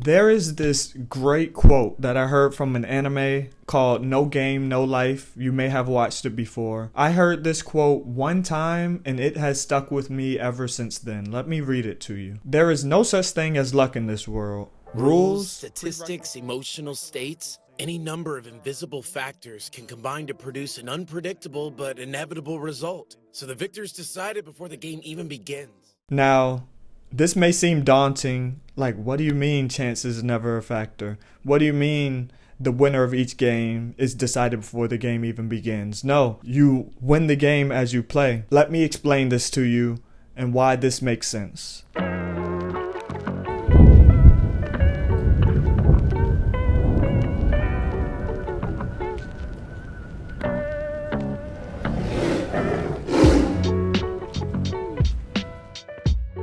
There is this great quote that I heard from an anime called No Game, No Life. You may have watched it before. I heard this quote one time and it has stuck with me ever since then. Let me read it to you. There is no such thing as luck in this world. Rules, statistics, emotional states, any number of invisible factors can combine to produce an unpredictable but inevitable result. So the victor's decided before the game even begins. Now, this may seem daunting. Like, what do you mean chance is never a factor? What do you mean the winner of each game is decided before the game even begins? No, you win the game as you play. Let me explain this to you and why this makes sense.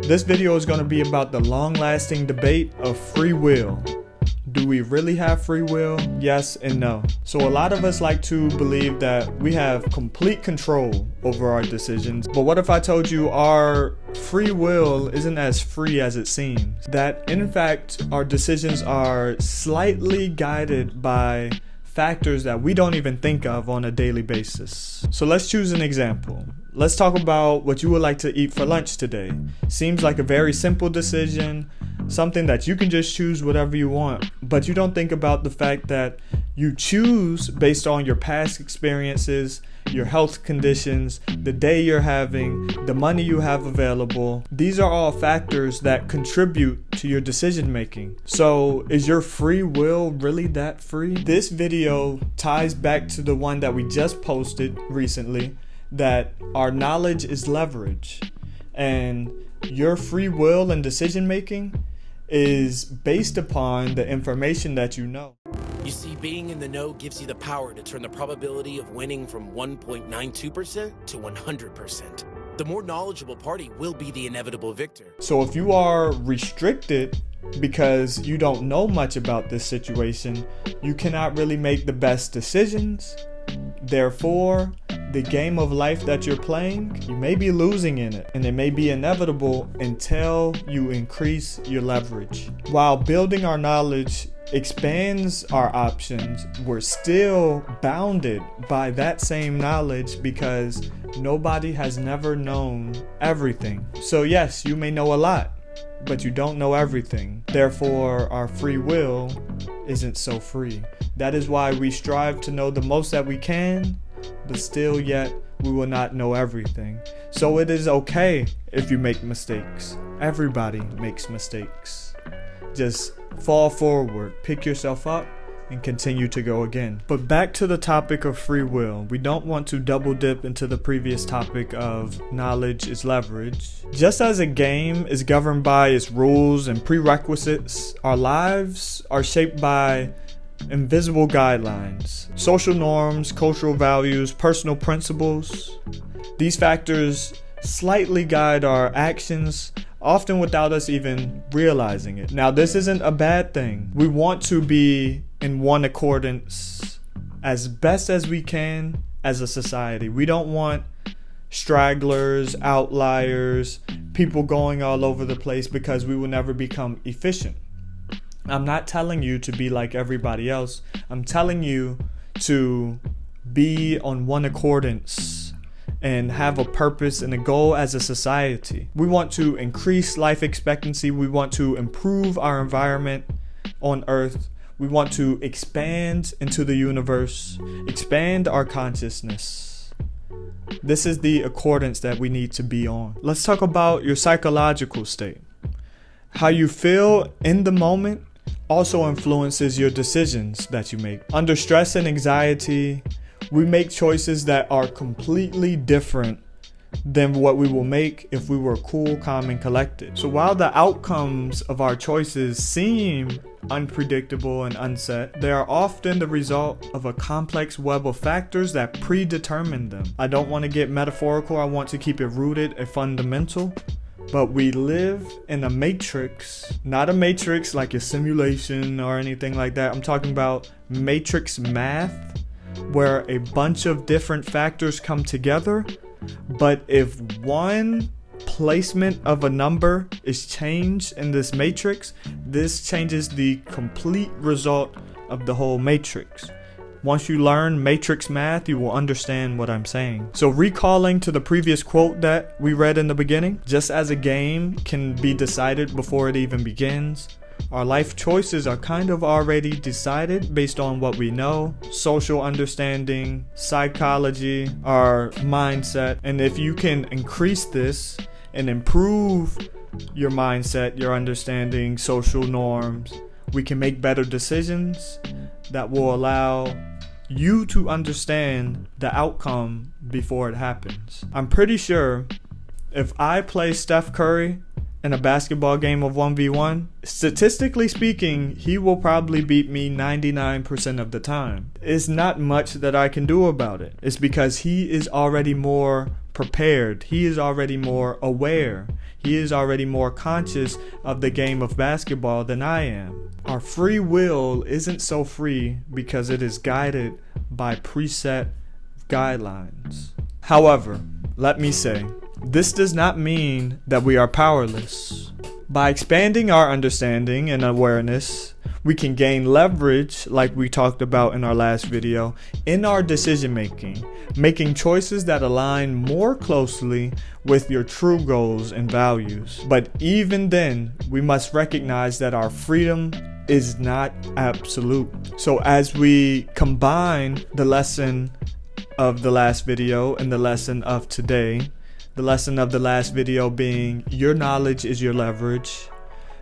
This video is going to be about the long-lasting debate of free will. Do we really have free will? Yes and no. So a lot of us like to believe that we have complete control over our decisions. But what if I told you our free will isn't as free as it seems? That in fact our decisions are slightly guided by factors that we don't even think of on a daily basis. So let's choose an example. Let's talk about what you would like to eat for lunch today. Seems like a very simple decision, something that you can just choose whatever you want, but you don't think about the fact that you choose based on your past experiences, your health conditions, the day you're having, the money you have available. These are all factors that contribute to your decision making. So is your free will really that free? This video ties back to the one that we just posted recently, that our knowledge is leverage, and your free will and decision making is based upon the information that you know. You see, being in the know gives you the power to turn the probability of winning from 1.92% to 100%. The more knowledgeable party will be the inevitable victor. So if you are restricted because you don't know much about this situation, you cannot really make the best decisions. Therefore, the game of life that you're playing, you may be losing in it, and it may be inevitable until you increase your leverage. While building our knowledge expands our options, we're still bounded by that same knowledge because nobody has never known everything. So yes, you may know a lot, but you don't know everything. Therefore, our free will isn't so free. That is why we strive to know the most that we can, but still yet we will not know everything. So it is okay if you make mistakes. Everybody makes mistakes. Just fall forward, pick yourself up, and continue to go again. But back to the topic of free will. We don't want to double dip into the previous topic of knowledge is leverage. Just as a game is governed by its rules and prerequisites, our lives are shaped by invisible guidelines, social norms, cultural values, personal principles. These factors slightly guide our actions, often without us even realizing it. Now, this isn't a bad thing. We want to be in one accordance as best as we can as a society. We don't want stragglers, outliers, people going all over the place because we will never become efficient. I'm not telling you to be like everybody else. I'm telling you to be on one accordance and have a purpose and a goal as a society. We want to increase life expectancy. We want to improve our environment on Earth. We want to expand into the universe, expand our consciousness. This is the accordance that we need to be on. Let's talk about your psychological state. How you feel in the moment also influences your decisions that you make. Under stress and anxiety, we make choices that are completely different than what we will make if we were cool, calm, and collected. So while the outcomes of our choices seem unpredictable and unset, they are often the result of a complex web of factors that predetermine them. I don't want to get metaphorical. I want to keep it rooted and fundamental. But we live in a matrix, not a matrix like a simulation or anything like that. I'm talking about matrix math, where a bunch of different factors come together. But if one placement of a number is changed in this matrix, this changes the complete result of the whole matrix. Once you learn matrix math, you will understand what I'm saying. So recalling to the previous quote that we read in the beginning, just as a game can be decided before it even begins, our life choices are kind of already decided based on what we know, social understanding, psychology, our mindset. And if you can increase this and improve your mindset, your understanding, social norms, we can make better decisions that will allow you to understand the outcome before it happens. I'm pretty sure if I play Steph Curry in a basketball game of 1v1, statistically speaking, he will probably beat me 99% of the time. It's not much that I can do about it. It's because he is already more prepared. He is already more aware. He is already more conscious of the game of basketball than I am. Our free will isn't so free because it is guided by preset guidelines. However, let me say, this does not mean that we are powerless. By expanding our understanding and awareness, we can gain leverage, like we talked about in our last video, in our decision making, making choices that align more closely with your true goals and values. But even then, we must recognize that our freedom is not absolute. So as we combine the lesson of the last video and the lesson of today, the lesson of the last video being your knowledge is your leverage,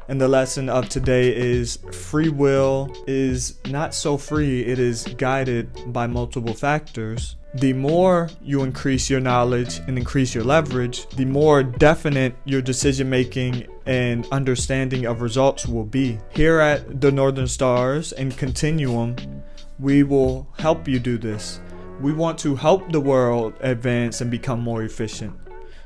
and the lesson of today is free will is not so free, it is guided by multiple factors. The more you increase your knowledge and increase your leverage, the more definite your decision making and understanding of results will be. Here at the Northern Stars and Continuum, we will help you do this. We want to help the world advance and become more efficient.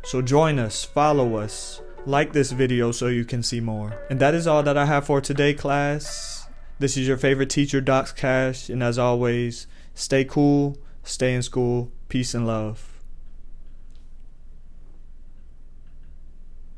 So join us, follow us, like this video so you can see more. And that is all that I have for today, class. This is your favorite teacher, Docs Cash, and as always, stay cool, stay in school, peace and love.